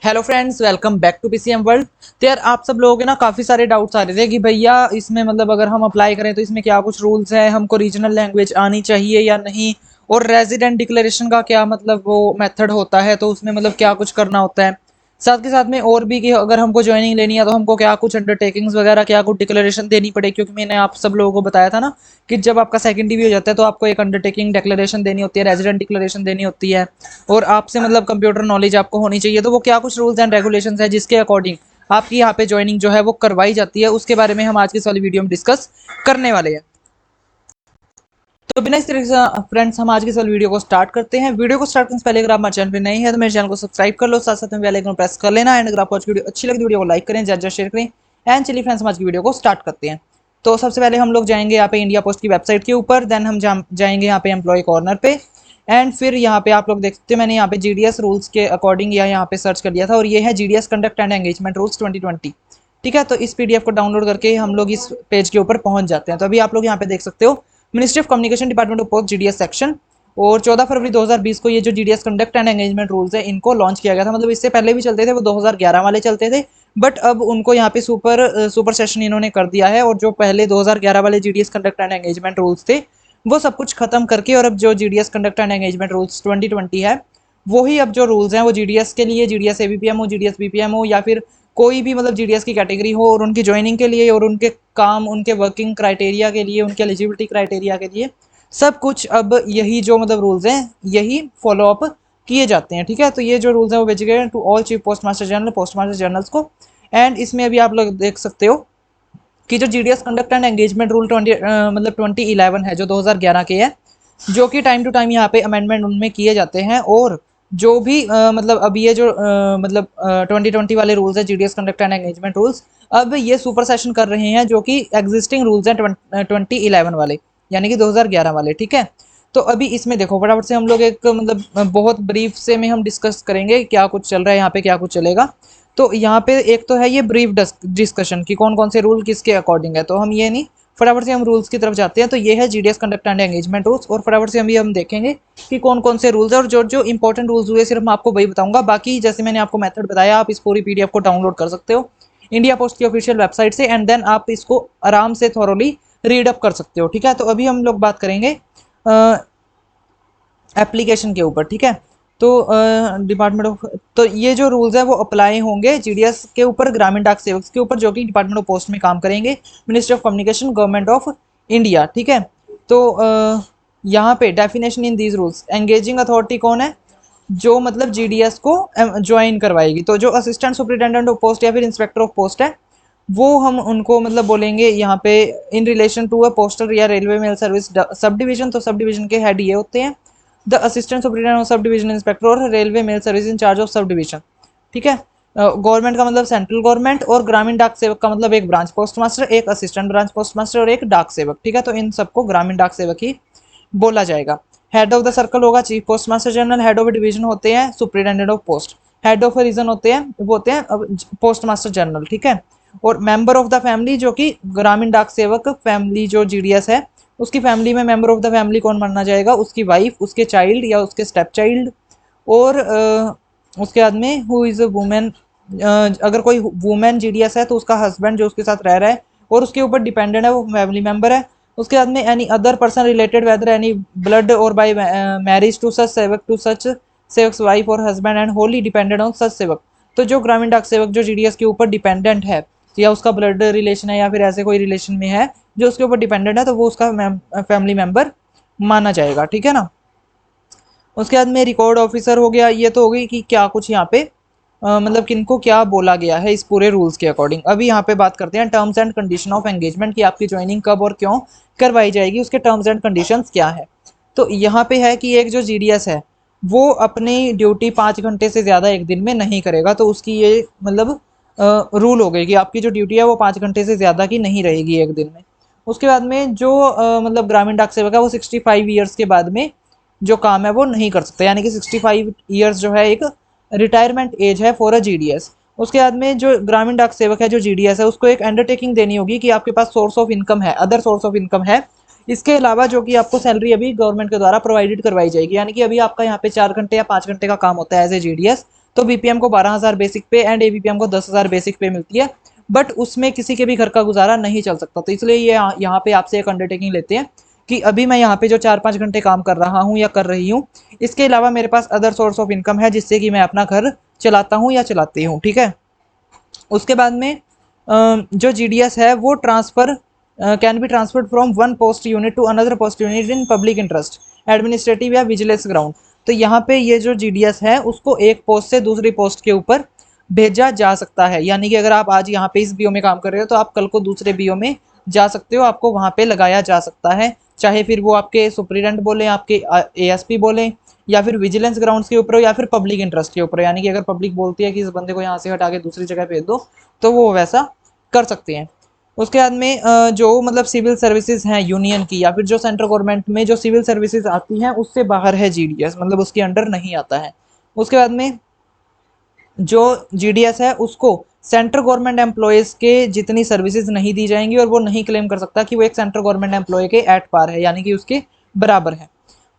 Hello friends, welcome back to PCM world. तो यार आप सब लोगों के ना काफ़ी सारे डाउट्स आ रहे थे कि भैया इसमें मतलब अगर हम अप्लाई करें तो इसमें क्या कुछ रूल्स हैं, हमको रीजनल लैंग्वेज आनी चाहिए या नहीं, और रेजिडेंट डिक्लेरेशन का क्या मतलब वो मेथड होता है, तो उसमें मतलब क्या कुछ करना होता है। साथ के साथ में और भी कि अगर हमको ज्वाइनिंग लेनी है तो हमको क्या कुछ अंडरटेकिंग्स वगैरह क्या कुछ डिक्लेरेशन देनी पड़ेगी, क्योंकि मैंने आप सब लोगों को बताया था ना कि जब आपका सेकंड टीवी हो जाता है तो आपको एक अंडरटेकिंग डिक्लेरेशन देनी होती है, रेजिडेंट डिक्लेरेशन देनी होती है, और आपसे मतलब कंप्यूटर नॉलेज आपको होनी चाहिए। तो वो क्या कुछ रूल्स एंड रेगुलेशंस है जिसके अकॉर्डिंग आपकी यहाँ पे ज्वाइनिंग जो है वो करवाई जाती है, उसके बारे में हम आज की इस वाली वीडियो में डिस्कस करने वाले हैं। तो बिना इस तरीके से फ्रेंड्स हम आज की इस वाली वीडियो को स्टार्ट करते हैं। वीडियो को स्टार्ट करने से पहले अगर आप हमारे चैनल पे नहीं है तो मेरे चैनल को सब्सक्राइब कर लो, साथ साथ में बेल आइकन प्रेस कर लेना। एंड अगर आपको आज की वीडियो अच्छी लगी वीडियो को लाइक करें, ज्यादा शेयर करें। एंड चलिए फ्रेंड्स हम आज की वीडियो को स्टार्ट करते हैं। तो सबसे पहले हम लोग जाएंगे यहाँ पे इंडिया पोस्ट की वेबसाइट के ऊपर, देन हम जाएंगे यहाँ पे एम्प्लॉय कॉर्नर पे। एंड फिर यहाँ पे आप लोग देख सकते हैं मैंने यहाँ पे जीडीएस रूल्स के अकॉर्डिंग यहाँ पे सर्च कर लिया था, और ये है GDS conduct and engagement rules 2020। ठीक है, तो इस पीडीएफ को डाउनलोड करके हम लोग इस पेज के ऊपर पहुंच जाते हैं। तो अभी आप लोग यहाँ पे देख सकते हो ministry of communication department of post GDS section, और 14 फरवरी 2020 को ये जो GDS conduct and engagement rules है इनको लॉन्च किया गया था। मतलब इससे पहले भी चलते थे, वो 2011 वाले चलते थे, बट अब उनको यहाँ पे सुपर सेशन इन्होंने कर दिया है, और जो पहले 2011 वाले GDS conduct and engagement rules थे वो सब कुछ खत्म करके, और अब जो GDS conduct and engagement rules 2020 है वही अब जो रूल्स हैं वो जीडीएस के लिए, जीडीएस एबीपीएम हो, जीडीएस बीपीएम हो, या फिर कोई भी मतलब जीडीएस की कैटेगरी हो, और उनकी ज्वाइनिंग के लिए और उनके काम, उनके वर्किंग क्राइटेरिया के लिए, उनके एलिजिबिलिटी क्राइटेरिया के लिए सब कुछ अब यही जो मतलब रूल्स हैं यही फॉलो अप किए जाते हैं। ठीक है, तो ये जो रूल्स हैं वो भेजे गए to all chief post master general, post master generals को। एंड इसमें अभी आप लोग देख सकते हो कि जो GDS conduct and engagement rule 2011 है जो 2011 के है, जो कि टाइम टू टाइम यहाँ पे अमेंडमेंट उनमें किए जाते हैं, और जो भी मतलब अब ये जो 2020 वाले रूल्स है GDS conduct and engagement rules, अब ये सुपर सेशन कर रहे हैं जो कि एग्जिस्टिंग रूल्स हैं 2011 वाले, यानी कि 2011 वाले। ठीक है, तो अभी इसमें देखो फटाफट से हम लोग एक मतलब बहुत ब्रीफ से में हम डिस्कस करेंगे क्या कुछ चल रहा है यहाँ पे, क्या कुछ चलेगा। तो यहाँ पे एक तो है ये ब्रीफ डिस्कशन कि कौन कौन से रूल किसके अकॉर्डिंग है, तो हम ये नहीं, फटाफट से हम रूल्स की तरफ जाते हैं। तो ये है GDS conduct and engagement rules, और फटाफट से हम देखेंगे कि कौन कौन से रूल्स है, और जो जो इंपॉर्टेंट रूल्स हुए सिर्फ मैं आपको वही बताऊंगा। बाकी जैसे मैंने आपको मेथड बताया, आप इस पूरी पीडीएफ को डाउनलोड कर सकते हो इंडिया पोस्ट की ऑफिशियल वेबसाइट से, एंड देन आप इसको आराम से थॉरोली रीड अप कर सकते हो। ठीक है, तो अभी हम लोग बात करेंगे एप्लीकेशन के ऊपर। ठीक है, तो डिपार्टमेंट ऑफ, तो ये जो रूल्स है वो अप्लाई होंगे जीडीएस के ऊपर, ग्रामीण डाक सेवक के ऊपर, जो कि डिपार्टमेंट ऑफ पोस्ट में काम करेंगे, ministry of communication, government of India. ठीक है, तो यहाँ पे definition in these rules, engaging authority कौन है, जो मतलब जीडीएस को ज्वाइन करवाएगी। तो जो असिस्टेंट सुपरिटेंडेंट ऑफ पोस्ट या फिर इंस्पेक्टर ऑफ पोस्ट है वो हम उनको मतलब बोलेंगे यहाँ पे in relation to a postal या railway mail service sub division. तो सब डिवीजन के हेड ये होते हैं the assistant superintendent of sub division inspector, और railway mail service in charge of sub division. ठीक है, गवर्नमेंट का मतलब सेंट्रल गवर्नमेंट, और ग्रामीण डाक सेवक का मतलब एक ब्रांच पोस्ट मास्टर, एक असिस्टेंट ब्रांच पोस्ट मास्टर, और एक डाक सेवक। ठीक है, तो इन सबको ग्रामीण डाक सेवक ही बोला जाएगा। हेड ऑफ द सर्कल होगा chief post master general, head of division होते हैं superintendent of post, head of region होते हैं वो होते हैं पोस्ट मास्टर जनरल। ठीक है, और मेंबर ऑफ द फैमिली, जो कि ग्रामीण डाक सेवक फैमिली जो जीडीएस है उसकी फैमिली में मेंबर ऑफ द फैमिली कौन माना जाएगा, उसकी वाइफ, उसके चाइल्ड या उसके स्टेप चाइल्ड, और उसके बाद में हु इज अ वुमेन, अगर कोई वुमेन जीडीएस है तो उसका हस्बैंड जो उसके साथ रह रहा है और उसके ऊपर डिपेंडेंट है वो फैमिली मेंबर है। उसके बाद में any other person related whether any blood और बाय मैरिज टू सच सेवक, टू सच सेवक्स वाइफ और husband and Holi dependent on such सेवक। तो जो ग्रामीण डाक सेवक जो जीडीएस के ऊपर डिपेंडेंट है, या उसका ब्लड रिलेशन है या फिर ऐसे कोई रिलेशन में है जो उसके ऊपर डिपेंडेंट है, तो वो उसका फैमिली मेंबर माना जाएगा। ठीक है ना, उसके बाद में रिकॉर्ड ऑफिसर हो गया। ये तो हो गई कि क्या कुछ यहाँ पे मतलब किनको क्या बोला गया है इस पूरे रूल्स के अकॉर्डिंग। अभी यहाँ पे बात करते हैं terms and condition of engagement की, आपकी ज्वाइनिंग कब और क्यों करवाई जाएगी, उसके टर्म्स एंड कंडीशंस क्या है। तो यहाँ पे है कि एक जो जीडीएस है वो अपनी ड्यूटी 5 घंटे से ज़्यादा एक दिन में नहीं करेगा, तो उसकी ये मतलब रूल हो गई कि आपकी जो ड्यूटी है वो 5 घंटे से ज़्यादा की नहीं रहेगी एक दिन में। उसके बाद में जो मतलब ग्रामीण डाक सेवक है वो 65 ईयर्स के बाद में जो काम है वो नहीं कर सकता, यानी कि 65 ईयर्स जो है एक रिटायरमेंट एज है फॉर अ जीडीएस। उसके बाद में जो ग्रामीण डाक सेवक है जो जीडीएस है उसको एक अंडरटेकिंग देनी होगी कि आपके पास सोर्स ऑफ इनकम है, अदर सोर्स ऑफ इनकम है इसके अलावा, जो कि आपको सैलरी अभी गवर्नमेंट के द्वारा प्रोवाइडेड करवाई जाएगी। यानी कि अभी आपका यहाँ पे 4 घंटे या 5 घंटे का काम होता है एज ए जीडीएस, तो बीपीएम को 12,000 बेसिक पे एंड एबीपीएम को 10,000 बेसिक पे मिलती है, बट उसमें किसी के भी घर का गुजारा नहीं चल सकता। तो इसलिए ये यहाँ पे आपसे एक अंडरटेकिंग लेते हैं कि अभी मैं यहाँ पे जो 4-5 घंटे काम कर रहा हूँ या कर रही हूँ, इसके अलावा मेरे पास अदर सोर्स ऑफ इनकम है जिससे कि मैं अपना घर चलाता हूँ या चलाती हूँ, ठीक है। उसके बाद में जो जीडीएस है वो transfer can be transferred from one post unit to another post unit in public interest, administrative या विजिलेंस ग्राउंड। तो यहाँ पे ये जो जीडीएस है उसको एक पोस्ट से दूसरी पोस्ट के ऊपर भेजा जा सकता है, यानी कि अगर आप आज यहाँ पे इस बीओ में काम कर रहे हो तो आप कल को दूसरे बीओ में जा सकते हो, आपको वहाँ पे लगाया जा सकता है, चाहे फिर वो आपके सुप्रीडेंट बोले, आपके एएसपी बोले, या फिर विजिलेंस ग्राउंड्स के ऊपर हो, या फिर पब्लिक इंटरेस्ट के ऊपर, यानी कि अगर पब्लिक बोलती है कि इस बंदे को यहाँ से हटा के दूसरी जगह भेज दो तो वो वैसा कर सकते हैं। उसके बाद में जो मतलब सिविल सर्विसेज हैं यूनियन की, या फिर जो सेंट्रल गवर्नमेंट में जो सिविल सर्विसेज आती हैं उससे बाहर है जीडीएस, मतलब उसके अंडर नहीं आता है। उसके बाद में जो जीडीएस है उसको सेंट्रल गवर्नमेंट एम्प्लॉयज़ के जितनी सर्विसेज नहीं दी जाएंगी, और वो नहीं क्लेम कर सकता कि वो एक सेंट्रल गवर्नमेंट एम्प्लॉय के एट पार है, यानी कि उसके बराबर है।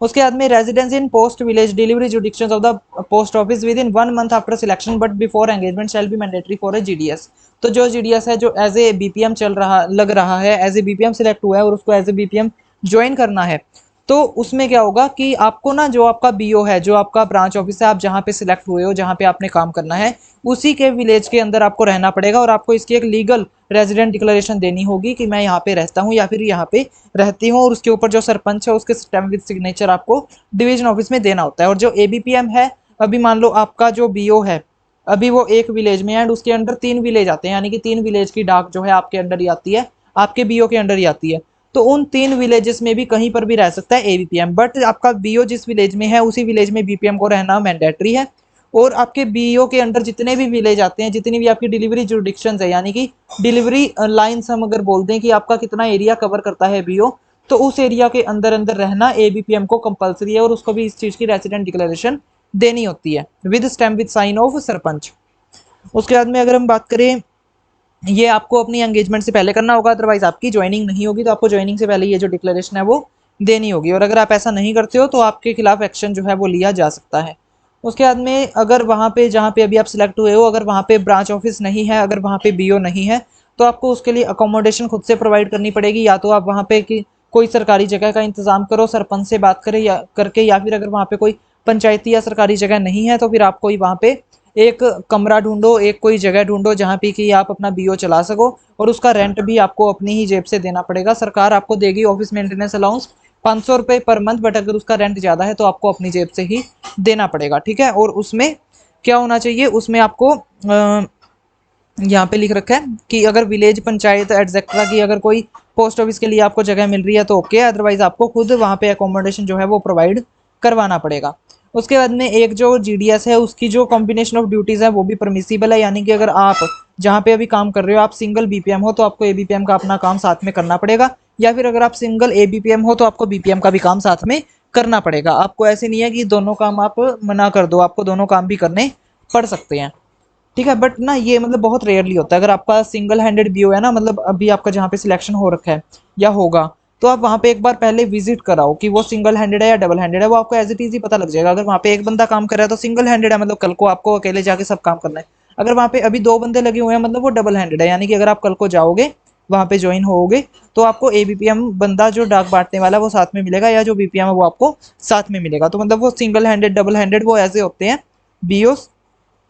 उसके बाद में residence in post village delivery jurisdictions of the post office within 1 month after selection but before engagement shall be mandatory for a GDS. तो जो जीडीएस है जो एज ए बीपीएम चल रहा लग रहा है, एज ए बीपीएम सिलेक्ट हुआ है और उसको एज ए बीपीएम ज्वाइन करना है, तो उसमें क्या होगा कि आपको ना जो आपका बीओ है, जो आपका ब्रांच ऑफिस है, आप जहाँ पे सिलेक्ट हुए हो, जहाँ पे आपने काम करना है, उसी के विलेज के अंदर आपको रहना पड़ेगा, और आपको इसकी एक लीगल रेजिडेंट डिक्लेरेशन देनी होगी कि मैं यहाँ पे रहता हूँ या फिर यहाँ पे रहती हूँ, और उसके ऊपर जो सरपंच है उसके स्टैम्प विद सिग्नेचर आपको डिवीजन ऑफिस में देना होता है। और जो एबीपीएम है, अभी मान लो आपका जो बीओ है अभी वो एक विलेज में एंड उसके अंडर 3 विलेज आते हैं, यानी कि 3 विलेज की डाक जो है आपके अंडर ही आती है, आपके बीओ के अंडर ही आती है। तो उन 3 विलेजेस में भी कहीं पर भी रह सकता है एबीपीएम, बट आपका बीओ जिस विलेज में है उसी विलेज में बीपीएम को रहना मैंडेटरी है। और आपके बीओ के अंडर जितने भी विलेज आते हैं, जितनी भी आपकी डिलीवरी जुडिक्शंस है, यानी कि डिलीवरी लाइन्स हम अगर बोल दें कि आपका कितना एरिया कवर करता है बीओ, तो उस एरिया के अंदर अंदर रहना एबीपीएम को कंपलसरी है, और उसको भी इस चीज़ की रेजिडेंट डिक्लेरेशन देनी होती है with stamp with sign of sarpanch. उसके बाद में अगर हम बात करें, ये आपको अपनी एंगेजमेंट से पहले करना होगा, अदरवाइज आपकी ज्वाइनिंग नहीं होगी, तो आपको ज्वाइनिंग से पहले ये जो डिक्लेरेशन है वो देनी होगी, और अगर आप ऐसा नहीं करते हो तो आपके खिलाफ एक्शन जो है वो लिया जा सकता है। उसके बाद में अगर वहाँ पे जहाँ पे अभी आप सिलेक्ट हुए हो, अगर वहाँ पे ब्रांच ऑफिस नहीं है, अगर वहाँ पे बीओ नहीं है, तो आपको उसके लिए अकोमोडेशन खुद से प्रोवाइड करनी पड़ेगी, या तो आप वहाँ पे कि कोई सरकारी जगह का इंतजाम करो, सरपंच से बात करें या करके, या फिर अगर वहाँ पे कोई पंचायती या सरकारी जगह नहीं है तो फिर आप कोई वहाँ पे एक कमरा ढूंढो, एक कोई जगह ढूंढो जहाँ पे कि आप अपना बीओ चला सको, और उसका रेंट भी आपको अपनी ही जेब से देना पड़ेगा। सरकार आपको देगी ऑफिस मेंटेनेंस अलाउंस 500 रुपये पर मंथ, बट अगर उसका रेंट ज़्यादा है तो आपको अपनी जेब से ही देना पड़ेगा, ठीक है। और उसमें क्या होना चाहिए, उसमें आपको यहाँ पे लिख रखा है कि अगर विलेज पंचायत एटसेट्रा की अगर कोई पोस्ट ऑफिस के लिए आपको जगह मिल रही है तो ओके, अदरवाइज आपको खुद वहाँ पे अकोमोडेशन जो है वो प्रोवाइड करवाना पड़ेगा। उसके बाद में एक जो जीडीएस है उसकी जो कॉम्बिनेशन ऑफ ड्यूटीज़ है वो भी परमिसिबल है, यानी कि अगर आप जहाँ पे अभी काम कर रहे हो आप सिंगल बीपीएम हो तो आपको एबीपीएम का अपना काम साथ में करना पड़ेगा, या फिर अगर आप सिंगल एबीपीएम हो तो आपको बीपीएम का भी काम साथ में करना पड़ेगा। आपको ऐसे नहीं है कि दोनों काम आप मना कर दो, आपको दोनों काम भी करने पड़ सकते हैं, ठीक है। बट ना ये मतलब बहुत रेयरली होता है, अगर आपका सिंगल हैंडेड बीओ है ना, मतलब अभी आपका जहाँ पे सिलेक्शन हो रखा है या होगा, तो आप वहाँ पे एक बार पहले विजिट कराओ कि वो सिंगल हैंडेड है या डबल हैंडेड है, वो आपको एज इट इज ही पता लग जाएगा। अगर वहाँ पे एक बंदा काम कर रहा है तो सिंगल हैंडेड है, मतलब कल को आपको अकेले जाके सब काम करना है। अगर वहाँ पे अभी 2 बंदे लगे हुए हैं मतलब वो डबल हैंडेड है, यानी कि अगर आप कल को जाओगे वहाँ पे ज्वाइन होगे तो आपको एबीपीएम बंदा जो डाक बांटने वाला है वो साथ में मिलेगा, या जो बीपीएम है वो आपको साथ में मिलेगा। तो मतलब वो सिंगल हैंडेड डबल हैंडेड वो ऐसे होते हैं बीओस।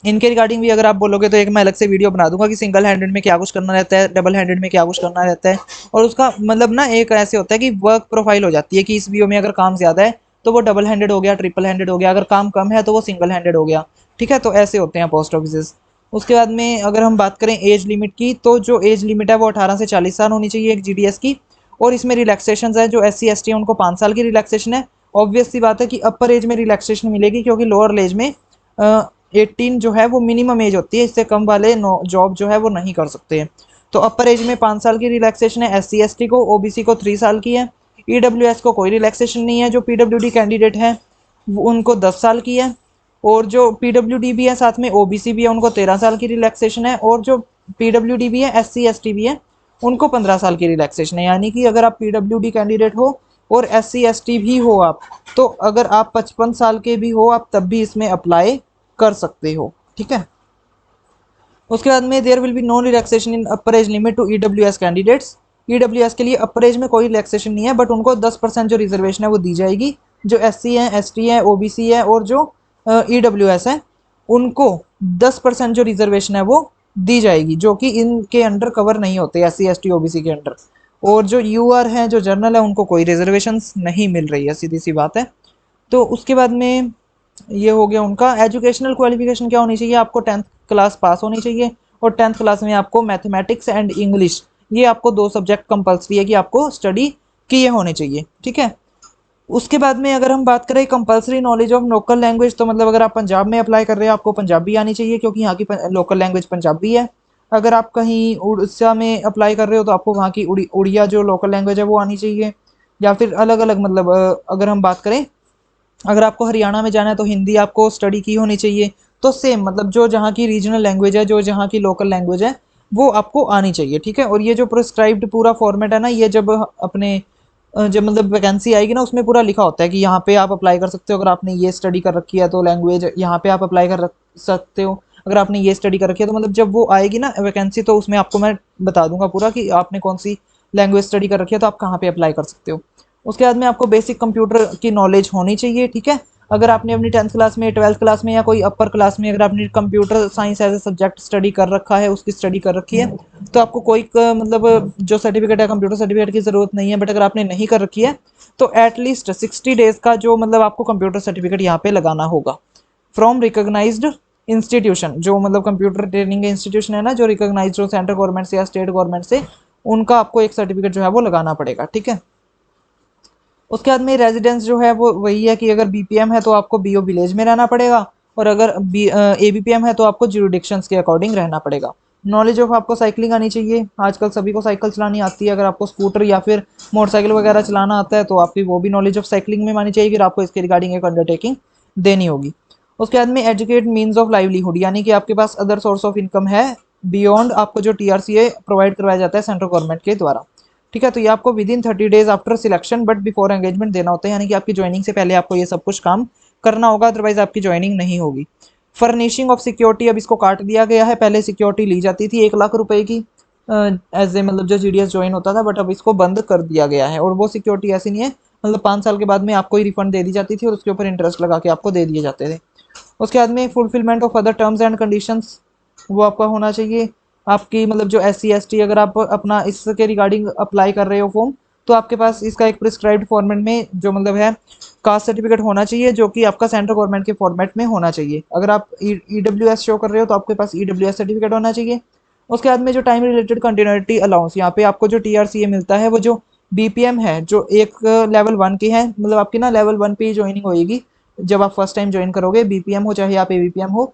इनके रिगार्डिंग भी अगर आप बोलोगे तो एक मैं अलग से वीडियो बना दूंगा कि सिंगल हैंडेड में क्या कुछ करना रहता है, डबल हैंडेड में क्या कुछ करना रहता है, और उसका मतलब ना एक ऐसे होता है कि वर्क प्रोफाइल हो जाती है कि इस बीओ में अगर काम ज़्यादा है तो वो डबल हैंडेड हो गया, ट्रिपल हैंडेड हो गया, अगर काम कम है तो वो सिंगल हैंडेड हो गया, ठीक है। तो ऐसे होते हैं पोस्ट ऑफिस। उसके बाद में अगर हम बात करें एज लिमिट की, तो जो एज लिमिट है वो 18 से 40 साल होनी चाहिए एक जीडीएस की, और इसमें रिलैक्सेशन है, जो SC ST है उनको 5 साल की रिलैक्सेशन है। ऑब्वियस सी बात है कि अपर एज में रिलैक्सेशन मिलेगी, क्योंकि लोअर एज में 18 जो है वो मिनिमम एज होती है, इससे कम वाले जॉब जो है वो नहीं कर सकते हैं। तो अपर एज में 5 साल की रिलैक्सेशन है SC ST को, OBC को 3 साल की है, EWS को कोई रिलैक्सेशन नहीं है, जो PWD कैंडिडेट है उनको 10 साल की है, और जो PWD भी है साथ में OBC भी है उनको 13 साल की रिलैक्सेशन है, और जो PWD भी है SC ST भी है उनको 15 साल की रिलैक्सेशन है। यानी कि अगर आप PWD कैंडिडेट हो और SC ST भी हो आप, तो अगर आप 55 साल के भी हो आप तब भी इसमें अप्लाई कर सकते हो। ठीक है। उसके बाद में there will be no relaxation in upper age limit to EWS candidates. EWS के लिए अपर एज में कोई रिलैक्सेशन नहीं है, बट उनको 10% जो रिजर्वेशन है वो दी जाएगी। जो एससी है, एसटी है, ओबीसी है और जो ईडब्ल्यूएस है, उनको 10% जो रिजर्वेशन है वो दी जाएगी, जो कि इनके अंडर कवर नहीं होते, एससी एसटी ओबीसी के अंडर। और जो यूआर है, जो जर्नल है, उनको कोई रिजर्वेशन नहीं मिल रही है, सीधी सी बात है। तो उसके बाद में ये हो गया उनका। एजुकेशनल क्वालिफिकेशन क्या होनी चाहिए, आपको 10th क्लास पास होनी चाहिए, और 10th क्लास में आपको मैथमेटिक्स एंड इंग्लिश, ये आपको 2 सब्जेक्ट कंपलसरी है कि आपको स्टडी किए होने चाहिए, ठीक है। उसके बाद में अगर हम बात करें compulsory knowledge of local language, तो मतलब अगर आप पंजाब में अप्लाई कर रहे हो आपको पंजाबी आनी चाहिए, क्योंकि यहाँ की लोकल लैंग्वेज पंजाबी है। अगर आप कहीं उड़ीसा में अप्लाई कर रहे हो तो आपको वहाँ की उड़िया जो लोकल लैंग्वेज है वो आनी चाहिए। या फिर अलग अलग, मतलब अगर हम बात करें, अगर आपको हरियाणा में जाना है तो हिंदी आपको स्टडी की होनी चाहिए। तो सेम, मतलब जो जहाँ की रीजनल लैंग्वेज है, जो जहाँ की लोकल लैंग्वेज है, वो आपको आनी चाहिए, ठीक है। और ये जो प्रिस्क्राइब्ड पूरा फॉर्मेट है ना, ये जब अपने जब मतलब वैकेंसी आएगी ना, उसमें पूरा लिखा होता है कि यहाँ पे आप अप्लाई कर सकते हो, अगर आपने ये स्टडी कर रखी है तो लैंग्वेज यहाँ पे आप अप्लाई कर सकते हो, अगर आपने ये स्टडी कर रखी है तो मतलब जब वो आएगी ना वैकेंसी, तो उसमें आपको मैं बता दूंगा पूरा कि आपने कौन सी लैंग्वेज स्टडी कर रखी है तो आप कहाँ पे अप्लाई कर सकते हो। उसके बाद में आपको बेसिक कंप्यूटर की नॉलेज होनी चाहिए, ठीक है। अगर आपने अपनी 10th क्लास में, 12th क्लास में या कोई अपर क्लास में अगर आपने computer science as a subject study कर रखा है, उसकी स्टडी कर रखी है, तो आपको कोई मतलब जो सर्टिफिकेट है कंप्यूटर सर्टिफिकेट की ज़रूरत नहीं है। बट अगर आपने नहीं कर रखी है तो एटलीस्ट 60 डेज का जो मतलब आपको कंप्यूटर सर्टिफिकेट यहाँ पे लगाना होगा फ्रॉम रिकोगनाइज्ड इंस्टीट्यूशन। जो मतलब कंप्यूटर ट्रेनिंग इंस्टीट्यूशन है ना, जो रिकोगनाइज्ड हो सेंट्रल गवर्नमेंट से या स्टेट गवर्नमेंट से, उनका आपको एक सर्टिफिकेट जो है वो लगाना पड़ेगा, ठीक है। उसके बाद में रेजिडेंस जो है वो वही है कि अगर बीपीएम है तो आपको बीओ विलेज में रहना पड़ेगा, और अगर एबीपीएम है तो आपको ज्यूरिडिक्शंस के अकॉर्डिंग रहना पड़ेगा। नॉलेज ऑफ आपको साइकिलिंग आनी चाहिए, आजकल सभी को साइकिल चलानी आती है। अगर आपको स्कूटर या फिर मोटरसाइकिल वगैरह चलाना आता है तो आपकी वो भी नॉलेज ऑफ साइकिलिंग में मानी चाहिए, फिर आपको इसके रिगार्डिंग एक अंडरटेकिंग देनी होगी। उसके बाद में एजुकेट मीन्स ऑफ लाइवलीहुड, यानी कि आपके पास अदर सोर्स ऑफ इनकम है बियॉन्ड आपको जो टीआरसीए प्रोवाइड करवाया जाता है सेंट्रल गवर्नमेंट के द्वारा, ठीक है। तो ये आपको with in 30 days after selection but before engagement देना होता है, यानी कि आपकी ज्वाइनिंग से पहले आपको ये सब कुछ काम करना होगा, अदरवाइज आपकी ज्वाइनिंग नहीं होगी। फर्निशिंग ऑफ सिक्योरिटी, अब इसको काट दिया गया है, पहले सिक्योरिटी ली जाती थी 1 लाख रुपए की एज ए मतलब जो जीडीएस ज्वाइन होता था, बट अब इसको बंद कर दिया गया है। और वो सिक्योरिटी ऐसी नहीं है, मतलब 5 साल के बाद में आपको ही रिफंड दे दी जाती थी और उसके ऊपर इंटरेस्ट लगा के आपको दे दिए जाते थे। उसके बाद में fulfilment of other terms and conditions, वो आपका होना चाहिए। आपकी मतलब जो एस सी एस टी, अगर आप अपना इसके रिगार्डिंग अप्लाई कर रहे हो फॉर्म, तो आपके पास इसका एक प्रिस्क्राइब्ड फॉर्मेट में जो मतलब है कास्ट सर्टिफिकेट होना चाहिए, जो कि आपका सेंट्रल गवर्नमेंट के फॉर्मेट में होना चाहिए। अगर आप ईडब्ल्यू एस शो कर रहे हो तो आपके पास ईडब्ल्यू एस सर्टिफिकेट होना चाहिए। उसके बाद में जो टाइम रिलेटेड कंटिन्यूटी अलाउंस, यहाँ पे आपको जो टीआरसीए मिलता है, वो जो बीपीएम है, जो एक लेवल 1 की है, मतलब आपकी ना लेवल 1 पे ज्वाइनिंग होएगी जब आप फर्स्ट टाइम ज्वाइन करोगे, बीपीएम हो चाहे आप एबीपीएम हो।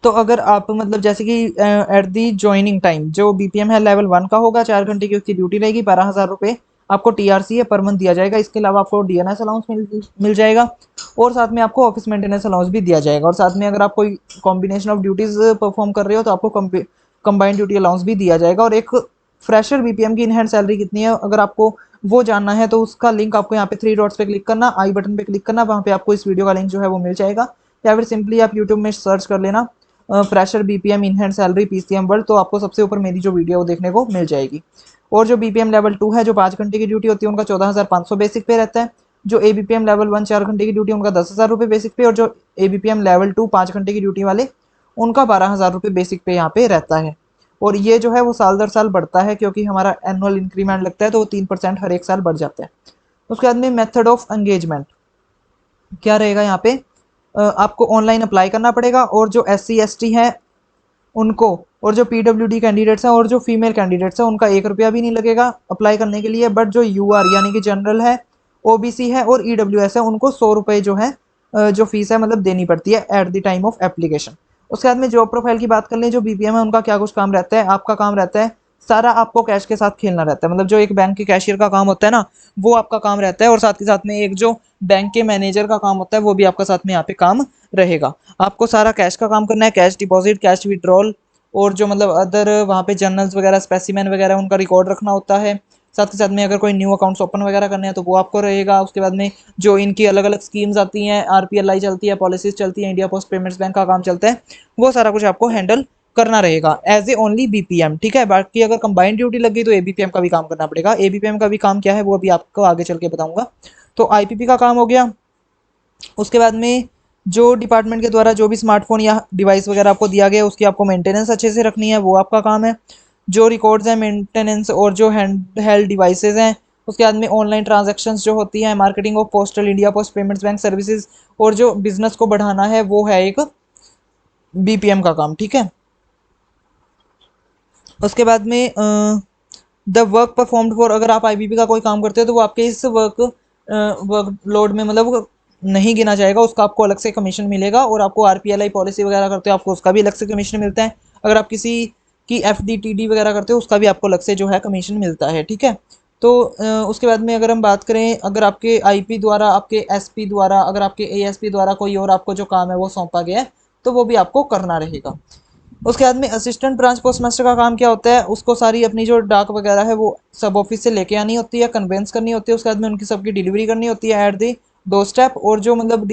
तो अगर आप मतलब जैसे कि एट दी ज्वाइनिंग टाइम जो बीपीएम है लेवल 1 का होगा, 4 घंटे की उसकी ड्यूटी रहेगी, 12,000 रुपये आपको टीआरसी पर मंथ दिया जाएगा। इसके अलावा आपको डीएनएस अलाउंस मिल जाएगा, और साथ में आपको ऑफिस मेंटेनेंस अलाउंस भी दिया जाएगा। और साथ में अगर आप कोई कॉम्बिनेशन ऑफ ड्यूटीज परफॉर्म कर रहे हो तो आपको कंबाइंड ड्यूटी अलाउंस भी दिया जाएगा। और एक फ्रेशर बीपीएम की इन हैंड सैलरी कितनी है, अगर आपको वो जानना है तो उसका लिंक आपको यहाँ पे 3 डॉट्स पे क्लिक करना, आई बटन पे क्लिक करना, वहाँ पे आपको इस वीडियो का लिंक जो है वो मिल जाएगा। या फिर सिंपली आप यूट्यूब में सर्च कर लेना fresher BPM in hand salary PCM world, तो आपको सबसे ऊपर मेरी जो वीडियो वो देखने को मिल जाएगी। और जो बीपीएम लेवल 2 है, जो 5 घंटे की ड्यूटी होती है, उनका 14,500 बेसिक पे रहता है। जो एबीपीएम लेवल 1 4 घंटे की ड्यूटी, उनका 10,000 रुपये बेसिक पे। और जो एबीपीएम लेवल 2 5 घंटे की ड्यूटी वाले, उनका 12,000 रुपये बेसिक पे यहाँ पे रहता है। और ये जो है वो साल दर साल बढ़ता है, क्योंकि हमारा एनुअल इंक्रीमेंट लगता है, तो वो 3% हर एक साल बढ़ जाता है। उसके बाद में मेथड ऑफ एंगेजमेंट क्या रहेगा यहाँ पे, आपको ऑनलाइन अप्लाई करना पड़ेगा, और जो एस सी एस टी है उनको, और जो पीडब्ल्यूडी कैंडिडेट्स हैं और जो फीमेल कैंडिडेट्स हैं, उनका 1 रुपया भी नहीं लगेगा अप्लाई करने के लिए। बट जो यूआर यानी कि जनरल है, ओबीसी है और ईडब्ल्यूएस है, उनको 100 रुपये जो है जो फीस है मतलब देनी पड़ती है at the time of application. उसके बाद में जॉब प्रोफाइल की बात कर लें, जो बीपीएम है उनका क्या कुछ काम रहता है, आपका काम रहता है सारा आपको कैश के साथ खेलना रहता है। मतलब जो एक बैंक के कैशियर का काम होता है ना, वो आपका काम रहता है, और साथ के साथ में एक जो बैंक के मैनेजर का काम होता है वो भी आपका साथ में यहाँ पे काम रहेगा। आपको सारा कैश का काम करना है, कैश डिपॉजिट, कैश विड्रॉल, और जो मतलब अदर वहाँ पे जर्नल्स वगैरह, स्पेसिमेन वगैरह, उनका रिकॉर्ड रखना होता है। साथ के साथ में अगर कोई न्यू अकाउंट्स ओपन वगैरह करने हैं तो वो आपको रहेगा। उसके बाद में जो इनकी अलग अलग स्कीम्स आती हैं, आरपीएलआई चलती है, पॉलिसीज चलती है, इंडिया पोस्ट पेमेंट्स बैंक का काम चलता है, वो सारा कुछ आपको हैंडल करना रहेगा एज ए ओनली बीपीएम। ठीक है, बाकी अगर कंबाइंड ड्यूटी लग गई तो एबीपीएम का भी काम करना पड़ेगा। एबीपीएम का भी काम क्या है वो अभी आपको आगे चल के बताऊंगा। तो आईपीपी का काम हो गया। उसके बाद में जो डिपार्टमेंट के द्वारा जो भी स्मार्टफोन या डिवाइस वगैरह आपको दिया गया उसकी आपको मेंटेनेंस अच्छे से रखनी है, वो आपका काम है। जो रिकॉर्ड्स हैं मेंटेनेंस और जो हैंड हेल्ड डिवाइसेज हैं, उसके बाद में ऑनलाइन ट्रांजैक्शंस जो होती हैं, marketing of postal India post payments bank services और जो बिजनेस को बढ़ाना है वो है एक बीपीएम का काम। ठीक है, उसके बाद में द वर्क परफॉर्म्ड फॉर, अगर आप आईबीपी का कोई काम करते हो तो वो आपके इस वर्क लोड में मतलब नहीं गिना जाएगा, उसका आपको अलग से कमीशन मिलेगा। और आपको आरपीएलआई पॉलिसी वगैरह करते हो आपको उसका भी अलग से कमीशन मिलता है। अगर आप किसी की एफडीटीडी वगैरह करते हो उसका भी आपको अलग से जो है कमीशन मिलता है। ठीक है, तो उसके बाद में अगर हम बात करें, अगर आपके आईपी द्वारा, आपके एसपी द्वारा, अगर आपके एएसपी द्वारा कोई और आपको जो काम है वो सौंपा गया है तो वो भी आपको करना रहेगा। उसके बाद में असिस्टेंट ब्रांच पोस्ट मास्टर का काम क्या होता है, उसको सारी अपनी जो डाक वगैरह है वो सब ऑफिस से लेके आनी होती है, कन्वेंस करनी होती है। उसके बाद में उनकी सबकी डिलीवरी करनी होती है एट दी डोर स्टेप। और जो मतलब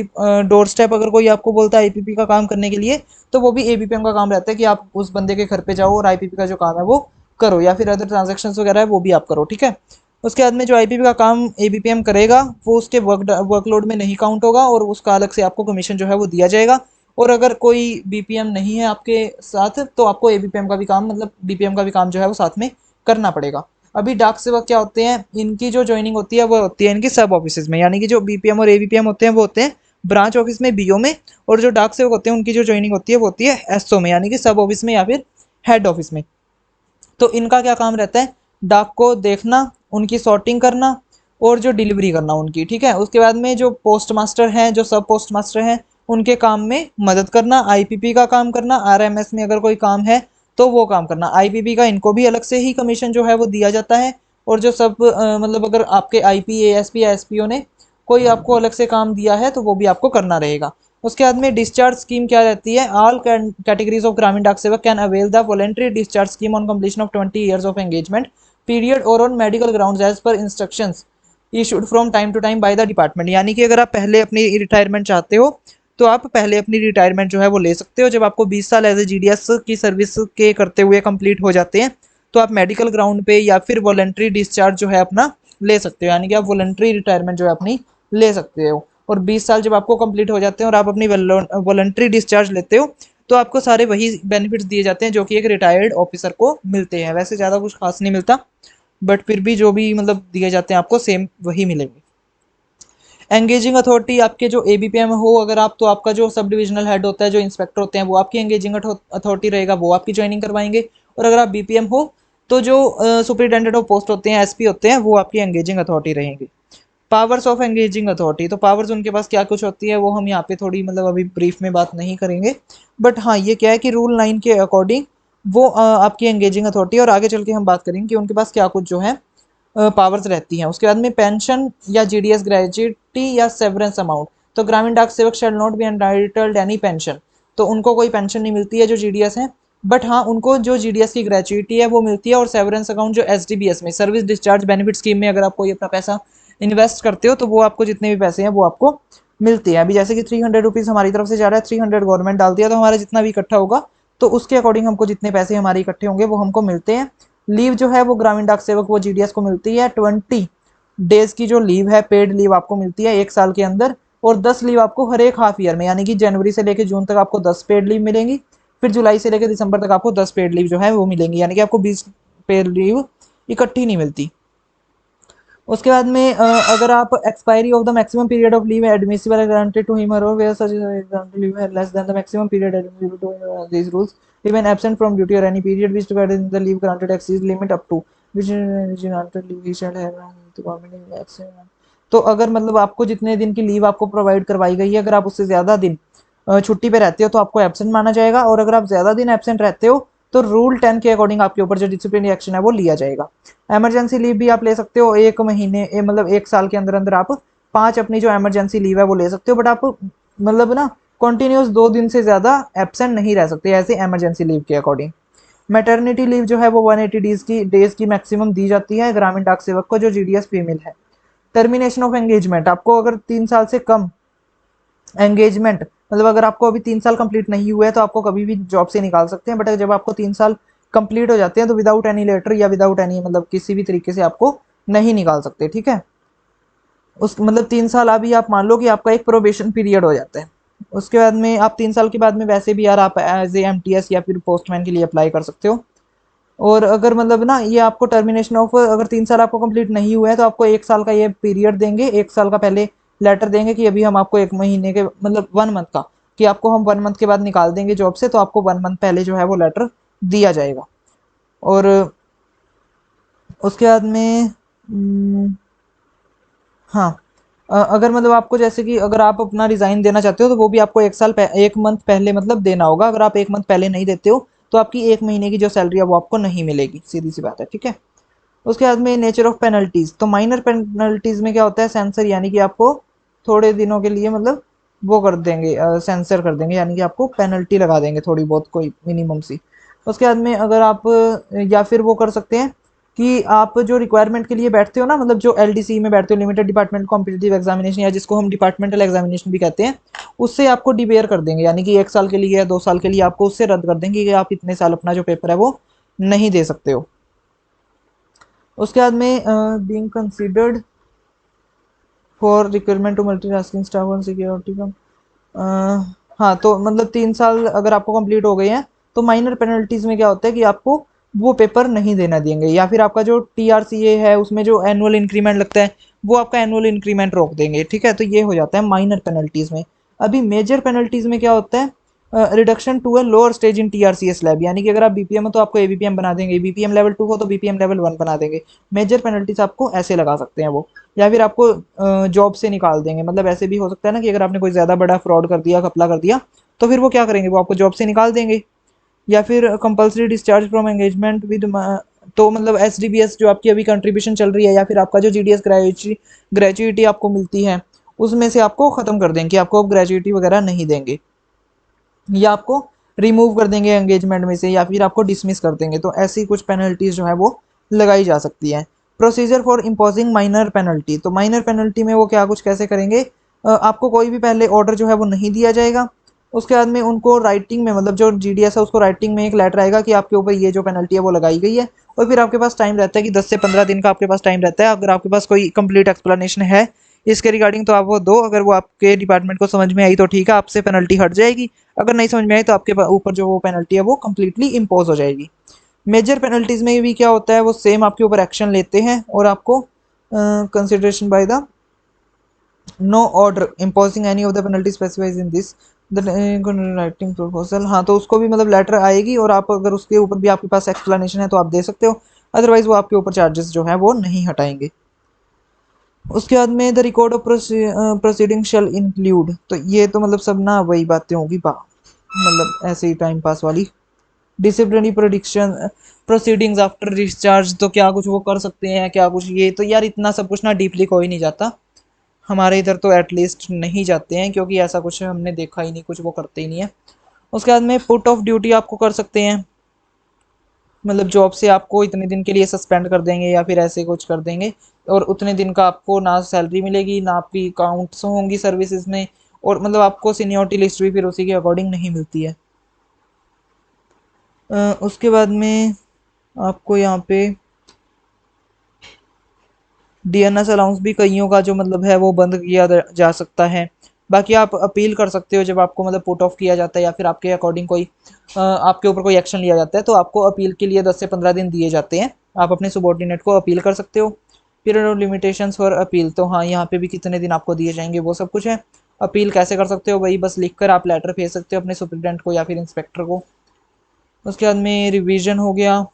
डोर स्टेप अगर कोई आपको बोलता है आईपीपी का काम करने के लिए तो वो भी एबीपीएम का काम रहता है कि आप उस बंदे के घर पे जाओ और आईपीपी का जो काम है वो करो, या फिर अदर ट्रांजेक्शन वगैरह है वो भी आप करो। ठीक है, उसके बाद में जो आईपीपी का काम एबीपीएम करेगा वो उसके वर्कलोड में नहीं काउंट होगा और उसका अलग से आपको कमीशन जो है वो दिया जाएगा। और अगर कोई बीपीएम नहीं है आपके साथ तो आपको एबीपीएम का भी काम, मतलब बीपीएम का भी काम जो है वो साथ में करना पड़ेगा। अभी डाक सेवक क्या होते हैं, इनकी जो ज्वाइनिंग होती है वो होती है इनकी सब ऑफिस में, यानी कि जो बीपीएम और एबीपीएम होते हैं वो होते हैं ब्रांच ऑफिस में, बीओ में। और जो डाक सेवक होते हैं उनकी जो ज्वाइनिंग होती है वो होती है एसओ में, यानी कि सब ऑफिस में या फिर हेड ऑफिस में। तो इनका क्या काम रहता है, डाक को देखना, उनकी सॉर्टिंग करना और जो डिलीवरी करना उनकी। ठीक है, उसके बाद में जो पोस्ट मास्टर हैं, जो सब पोस्ट मास्टर हैं, उनके काम में मदद करना, आईपीपी का काम करना, आरएमएस में अगर कोई काम है तो वो काम करना। आईपीपी का इनको भी अलग से ही कमीशन जो है वो दिया जाता है। और जो सब मतलब अगर आपके आईपी एएसपी या एसपीओ ने कोई आपको अलग से काम दिया है तो वो भी आपको करना रहेगा। उसके बाद में डिस्चार्ज स्कीम क्या रहती है, all categories of Gramin Dak Sevak can avail the voluntary discharge scheme on completion of 20 years of engagement period और on medical grounds as per instructions issued from time to time by the department. यानी कि अगर आप पहले अपनी रिटायरमेंट चाहते हो तो आप पहले अपनी रिटायरमेंट जो है वो ले सकते हो। जब आपको 20 साल एज ए जीडीएस की सर्विस के करते हुए कंप्लीट हो जाते हैं तो आप मेडिकल ग्राउंड पे या फिर वॉलंटरी डिस्चार्ज जो है अपना ले सकते हो, यानी कि आप वॉलंटरी रिटायरमेंट जो है अपनी ले सकते हो। और 20 साल जब आपको कंप्लीट हो जाते हैं और आप अपनी वॉलंटरी डिस्चार्ज लेते हो तो आपको सारे वही बेनिफिट्स दिए जाते हैं जो कि एक रिटायर्ड ऑफिसर को मिलते हैं। वैसे ज़्यादा कुछ खास नहीं मिलता, बट फिर भी जो भी मतलब दिए जाते हैं आपको सेम वही मिलेंगे। एंगेजिंग अथॉरिटी आपके जो एबीपीएम हो अगर आप, तो आपका जो सब डिविजनल हेड होता है, जो इंस्पेक्टर होते हैं, वो आपकी एंगेजिंग अथॉरिटी रहेगा, वो आपकी ज्वाइनिंग करवाएंगे। और अगर आप बीपीएम हो तो जो सुपरिटेंडेंट ऑफ पोस्ट होते हैं, एसपी होते हैं, वो आपकी एंगेजिंग अथॉरिटी रहेंगे। पावर्स ऑफ एंगेजिंग अथॉरिटी, तो पावर्स उनके पास क्या कुछ होती है वो हम यहाँ पे थोड़ी मतलब अभी ब्रीफ में बात नहीं करेंगे। बट हाँ, ये क्या है कि रूल 9 के अकॉर्डिंग वो आपकी एंगेजिंग अथॉरिटी, और आगे चल के हम बात करेंगे कि उनके पास क्या कुछ जो है पावर्स रहती हैं। उसके बाद में पेंशन या जीडीएस ग्रेजुएटी या सेवरेंस अमाउंट, तो ग्रामीण डाक सेवक shall not be entitled any pension, तो उनको कोई पेंशन नहीं मिलती है जो जीडीएस है। बट हाँ, उनको जो जीडीएस की ग्रेजुएटी है वो मिलती है। और सेवरेंस अकाउंट जो एसडीबीएस में, सर्विस डिस्चार्ज बेनिफिट स्कीम में, अगर आप कोई अपना पैसा इन्वेस्ट करते हो तो वो आपको जितने भी पैसे हैं वो आपको मिलते हैं। अभी जैसे कि 300 रुपीज़ हमारी तरफ से जा रहा है, 300 गवर्नमेंट डालती है, तो हमारा जितना भी इकट्ठा होगा तो उसके अकॉर्डिंग हमको जितने पैसे हमारे इकट्ठे होंगे वो हमको मिलते हैं। लीव जो है वो ग्रामीण डाक सेवक वो जीडीएस को मिलती है 20 डेज की जो लीव है, पेड लीव आपको मिलती है 1 साल के अंदर। और 10 लीव आपको हर एक हाफ ईयर में, यानी कि जनवरी से लेकर जून तक आपको 10 पेड लीव मिलेंगी। फिर जुलाई से लेकर दिसंबर तक आपको 10 पेड लीव जो है वो मिलेंगी, यानी कि आपको 20 पेड लीव इकट्ठी नहीं मिलती। उसके बाद में अगर आप expiry of the maximum period of leave admissible granted to him और वेयर सच एग्जांपल लीव है less than the maximum period admissible to these rules even absent from duty or any period which divided in the leave granted exceeds limit up to which granted leave he shall have to government action। तो अगर मतलब आपको जितने दिन की leave आपको provide करवाई गई है, अगर आप उससे ज़्यादा दिन छुट्टी पे रहते हो तो आपको एब्सेंट माना जाएगा। और अगर आप ज़्यादा दिन एब्सेंट रहते हो तो रूल 10 के अकॉर्डिंग आपके ऊपर जो डिसिप्लिनरी एक्शन है वो लिया जाएगा। इमरजेंसी लीव भी आप ले सकते हो 1 महीने मतलब 1 साल के अंदर अंदर आप 5 अपनी जो इमरजेंसी लीव है वो ले सकते हो। बट आप मतलब ना कंटिन्यूस 2 दिन से ज़्यादा एब्सेंट नहीं रह सकते ऐसे इमरजेंसी लीव के अकॉर्डिंग। मैटरनिटी लीव जो है वो 180 डेज की मैक्सिमम दी जाती है ग्रामीण डाक सेवक को जो जीडीएस फीमेल है। टर्मिनेशन ऑफ एंगेजमेंट, आपको अगर 3 साल से कम एंगेजमेंट मतलब अगर आपको अभी 3 साल कंप्लीट नहीं हुए हैं तो आपको कभी भी जॉब से निकाल सकते हैं, बट जब आपको 3 साल कंप्लीट हो जाते हैं तो विदाउट एनी लेटर या विदाउट एनी मतलब किसी भी तरीके से आपको नहीं निकाल सकते, ठीक है। उस मतलब 3 साल अभी आप मान लो कि आपका एक प्रोबेशन पीरियड हो जाता है, उसके बाद में आप 3 साल के बाद में वैसे भी यार आप एज ए एमटीएस या फिर पोस्टमैन के लिए अप्लाई कर सकते हो। और अगर मतलब ना ये आपको टर्मिनेशन ऑफ अगर 3 साल आपको कंप्लीट नहीं हुआ है तो आपको 1 साल का ये पीरियड देंगे, 1 साल का पहले लेटर देंगे कि अभी हम आपको 1 महीने के मतलब 1 मंथ का कि आपको हम 1 मंथ के बाद निकाल देंगे जॉब से, तो आपको 1 मंथ पहले जो है वो लेटर दिया जाएगा। और उसके बाद में हाँ अगर मतलब आपको जैसे कि अगर आप अपना रिज़ाइन देना चाहते हो तो वो भी आपको 1 मंथ पहले मतलब देना होगा। अगर आप 1 मंथ पहले नहीं देते हो तो आपकी 1 महीने की जो सैलरी है वो आपको नहीं मिलेगी, सीधी सी बात है, ठीक है। उसके बाद में नेचर ऑफ पेनल्टीज, तो माइनर पेनल्टीज में क्या होता है, सेंसर, यानी कि आपको थोड़े दिनों के लिए मतलब वो कर देंगे, सेंसर कर देंगे, यानी कि आपको पेनल्टी लगा देंगे थोड़ी बहुत कोई मिनिमम सी। उसके बाद में अगर आप या फिर वो कर सकते हैं कि आप जो रिक्वायरमेंट के लिए बैठते हो ना, मतलब जो एलडीसी में बैठते हो, लिमिटेड डिपार्टमेंट कॉम्पिटिटिव एग्जामिनेशन, या जिसको हम डिपार्टमेंटल एग्जामिनेशन भी कहते हैं, उससे आपको डिबेयर कर देंगे, यानी कि 1 साल के लिए या 2 साल के लिए आपको उससे रद्द कर देंगे कि आप इतने साल अपना जो पेपर है वो नहीं दे सकते हो। उसके बाद में being considered for requirement to multitasking staff और सिक्योरिटी का, हाँ तो मतलब 3 साल अगर आपको कंप्लीट हो गए हैं तो माइनर पेनल्टीज में क्या होता है कि आपको वो पेपर नहीं देना देंगे, या फिर आपका जो टीआरसीए है उसमें जो एनुअल इंक्रीमेंट लगता है वो आपका एनुअल इंक्रीमेंट रोक देंगे, ठीक है। तो ये हो जाता है माइनर पेनल्टीज में। अभी मेजर पेनल्टीज में क्या होता है, reduction to a lower stage in TRCA slab, यानी कि अगर आप बीपीएम हो तो आपको एबीपीएम बना देंगे, बीपीएम लेवल 2 हो तो बीपीएम लेवल 1 बना देंगे। मेजर पेनल्टीज आपको ऐसे लगा सकते हैं वो, या फिर आपको जॉब से निकाल देंगे। मतलब ऐसे भी हो सकता है ना कि अगर आपने कोई ज़्यादा बड़ा फ्रॉड कर दिया, घपला कर दिया, तो फिर वो क्या करेंगे, वो आपको जॉब से निकाल देंगे। या फिर compulsory discharge from engagement with, तो मतलब एसडीबीएस जो आपकी अभी कंट्रीब्यूशन चल रही है, या फिर आपका जो जीडीएस ग्रेजुएटी आपको मिलती है उसमें से आपको ख़त्म कर देंगे कि आपको अब ग्रेजुएटी वगैरह नहीं देंगे, या आपको रिमूव कर देंगे एंगेजमेंट में से, या फिर आपको डिसमिस कर देंगे। तो ऐसी कुछ पेनल्टीज जो है वो लगाई जा सकती है। Procedure for imposing minor penalty, तो माइनर पेनल्टी में वो क्या कुछ कैसे करेंगे, आपको कोई भी पहले ऑर्डर जो है वो नहीं दिया जाएगा। उसके बाद में उनको राइटिंग में, मतलब जो जीडीएस है उसको राइटिंग में एक लेटर आएगा कि आपके ऊपर ये जो पेनल्टी है वो लगाई गई है, और फिर आपके पास टाइम रहता है कि 10 से 15 दिन का आपके पास टाइम रहता है। अगर आपके पास कोई कंप्लीट एक्सप्लेनेशन है इसके रिगार्डिंग तो आप वो दो, अगर वो आपके डिपार्टमेंट को समझ में आई तो ठीक है, आपसे पेनल्टी हट जाएगी, अगर नहीं समझ में आई तो आपके ऊपर जो वो पेनल्टी है वो कम्प्लीटली इम्पोज हो जाएगी। मेजर पेनल्टीज में भी क्या होता है, वो सेम आपके ऊपर एक्शन लेते हैं और आपको consideration by the no order imposing any of the penalty specifies in this the writing proposal, हाँ तो उसको भी मतलब लेटर आएगी और आप अगर उसके ऊपर भी आपके पास एक्सप्लेनेशन है तो आप दे सकते हो, अदरवाइज वो आपके ऊपर चार्जेस जो है वो नहीं हटाएंगे। उसके बाद में the record of proceeding shall include, तो ये तो मतलब सब ना वही बातें होगी बा, मतलब ऐसे ही टाइम पास वाली। Disciplinary prediction proceedings after discharge, तो क्या कुछ वो कर सकते हैं, क्या कुछ, ये तो यार इतना सब कुछ ना डीपली कोई नहीं जाता, हमारे इधर तो एटलीस्ट नहीं जाते हैं, क्योंकि ऐसा कुछ हमने देखा ही नहीं, कुछ वो करते ही नहीं है। उसके बाद में पुट ऑफ ड्यूटी आपको कर सकते हैं, मतलब जॉब से आपको इतने दिन के लिए सस्पेंड कर देंगे या फिर ऐसे कुछ कर देंगे, और उतने दिन का आपको ना सैलरी मिलेगी ना आपकी काउंट्स होंगी सर्विसेज में, और मतलब आपको सीनियरिटी लिस्ट भी फिर उसी के अकॉर्डिंग नहीं मिलती है। उसके बाद में आपको यहाँ पे डीएनएस अलाउंस भी कईयों का जो मतलब है वो बंद किया जा सकता है। बाकी आप अपील कर सकते हो जब आपको मतलब पुट ऑफ किया जाता है या फिर आपके अकॉर्डिंग कोई आपके ऊपर कोई एक्शन लिया जाता है, तो आपको अपील के लिए 10 से 15 दिन दिए जाते हैं, आप अपने सबॉर्डिनेट को अपील कर सकते हो। Period of limitations for appeal, तो हाँ यहाँ पे भी कितने दिन आपको दिए जाएंगे वो सब कुछ है। अपील कैसे कर सकते हो, वही बस लिख कर आप लेटर भेज सकते हो अपने सुप्रिटेंडेंट को या फिर इंस्पेक्टर को। उसके बाद में रिवीजन हो गया,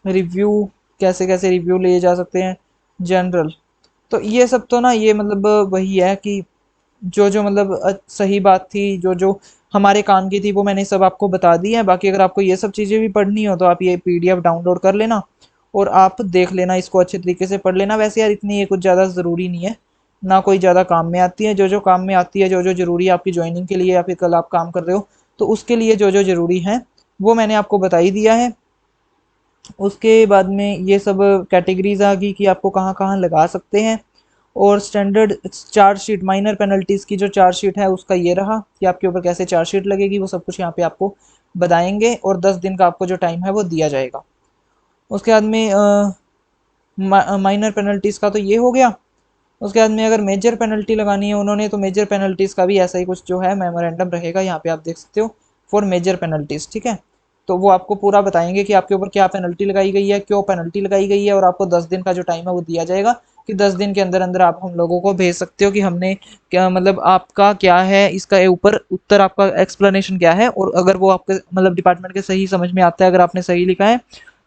रिव्यू कैसे कैसे रिव्यू लिए जा सकते हैं, जनरल, तो ये सब तो ना ये मतलब वही है कि जो जो मतलब सही बात थी, जो जो हमारे काम की थी वो मैंने सब आपको बता दी है। बाकी अगर आपको ये सब चीज़ें भी पढ़नी हो तो आप ये पीडीएफ डाउनलोड कर लेना और आप देख लेना, इसको अच्छे तरीके से पढ़ लेना। वैसे यार इतनी ये कुछ ज़्यादा ज़रूरी नहीं है, ना कोई ज़्यादा काम में आती है। जो जो काम में आती है, जो जो ज़रूरी है आपकी ज्वाइनिंग के लिए या फिर कल आप काम कर रहे हो तो उसके लिए जो जो ज़रूरी है वो मैंने आपको बता ही दिया है। उसके बाद में ये सब कैटेगरीज आ गई कि आपको कहाँ कहाँ लगा सकते हैं। और स्टैंडर्ड चार्जशीट माइनर पेनल्टीज़ की जो चार्जशीट है उसका ये रहा कि आपके ऊपर कैसे चार्जशीट लगेगी, वो सब कुछ यहाँ पे आपको बताएंगे और 10 दिन का आपको जो टाइम है वो दिया जाएगा। उसके बाद में माइनर पेनल्टीज़ का तो ये हो गया। उसके बाद में अगर मेजर पेनल्टी लगानी है उन्होंने, तो मेजर पेनल्टीज़ का भी ऐसा ही कुछ जो है मेमोरेंडम रहेगा, यहाँ पे आप देख सकते हो फॉर मेजर पेनल्टीज़, ठीक है। तो वो आपको पूरा बताएंगे कि आपके ऊपर क्या पेनल्टी लगाई गई है, क्यों पेनल्टी लगाई गई है, और आपको 10 दिन का जो टाइम है वो दिया जाएगा कि 10 दिन के अंदर अंदर आप हम लोगों को भेज सकते हो कि हमने क्या मतलब आपका क्या है इसका ऊपर उत्तर, आपका एक्सप्लेनेशन क्या है। और अगर वो आपके मतलब डिपार्टमेंट के सही समझ में आता है, अगर आपने सही लिखा है,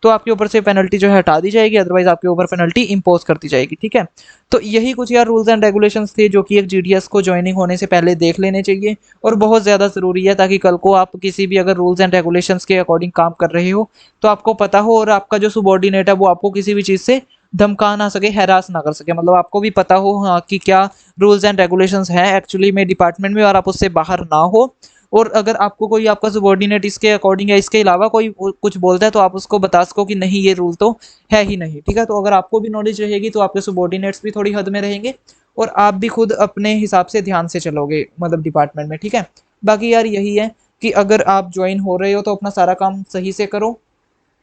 तो आपके ऊपर से पेनल्टी जो है हटा दी जाएगी, अदरवाइज आपके ऊपर पेनल्टी इम्पोज कर दी जाएगी, ठीक है। तो यही कुछ यार रूल्स एंड रेगुलेशंस थे जो कि एक जीडीएस को ज्वाइनिंग होने से पहले देख लेने चाहिए और बहुत ज़्यादा ज़रूरी है, ताकि कल को आप किसी भी अगर रूल्स एंड रेगुलेशंस के अकॉर्डिंग काम कर रहे हो तो आपको पता हो, और आपका जो सुबॉर्डिनेट है वो आपको किसी भी चीज़ से धमका ना सके, हैरास ना कर सके, मतलब आपको भी पता हो हाँ कि क्या रूल्स एंड रेगुलेशंस हैं एक्चुअली में डिपार्टमेंट में, और आप उससे बाहर ना हो। और अगर आपको कोई आपका सुबॉर्डिनेट इसके अकॉर्डिंग या इसके अलावा कोई कुछ बोलता है तो आप उसको बता सको कि नहीं ये रूल तो है ही नहीं, ठीक है। तो अगर आपको भी नॉलेज रहेगी तो आपके सुबॉर्डिनेट्स भी थोड़ी हद में रहेंगे और आप भी खुद अपने हिसाब से ध्यान से चलोगे मतलब डिपार्टमेंट में, ठीक है। बाकी यार यही है कि अगर आप ज्वाइन हो रहे हो तो अपना सारा काम सही से करो।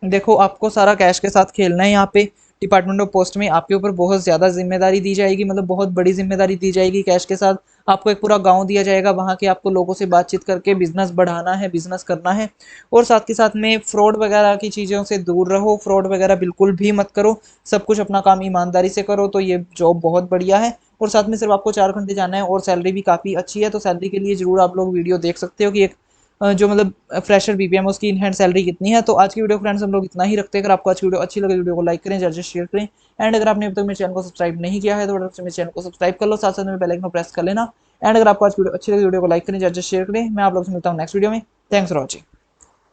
देखो आपको सारा कैश के साथ खेलना है यहाँ पे। डिपार्टमेंट ऑफ पोस्ट में आपके ऊपर बहुत ज़्यादा जिम्मेदारी दी जाएगी, मतलब बहुत बड़ी जिम्मेदारी दी जाएगी कैश के साथ। आपको एक पूरा गांव दिया जाएगा, वहाँ के आपको लोगों से बातचीत करके बिजनेस बढ़ाना है, बिजनेस करना है। और साथ के साथ में फ्रॉड वगैरह की चीज़ों से दूर रहो, फ्रॉड वगैरह बिल्कुल भी मत करो, सब कुछ अपना काम ईमानदारी से करो, तो ये जॉब बहुत बढ़िया है। और साथ में सिर्फ आपको 4 घंटे जाना है और सैलरी भी काफ़ी अच्छी है, तो सैलरी के लिए ज़रूर आप लोग वीडियो देख सकते हो कि एक जो मतलब फ्रेशर बीपीएम उसकी इन हैंड सैलरी कितनी है। तो आज की वीडियो फ्रेंड्स हम लोग इतना ही रखते हैं। अगर आपको आज की वीडियो अच्छी लगे वीडियो को लाइक करें, ज़्यादा शेयर करें, एंड अगर आपने अब तक मेरे चैनल को सब्सक्राइब नहीं किया है तो मेरे चैनल को सब्सक्राइब कर लो, साथ साथ में बेल आइकन को प्रेस कर लेना। एंड अगर आपको आज की वीडियो अच्छी लगी वीडियो को लाइक करें, ज़्यादा शेयर करें। मैं आप लोगों से मिलता हूँ नेक्स्ट वीडियो में। Thanks for watching.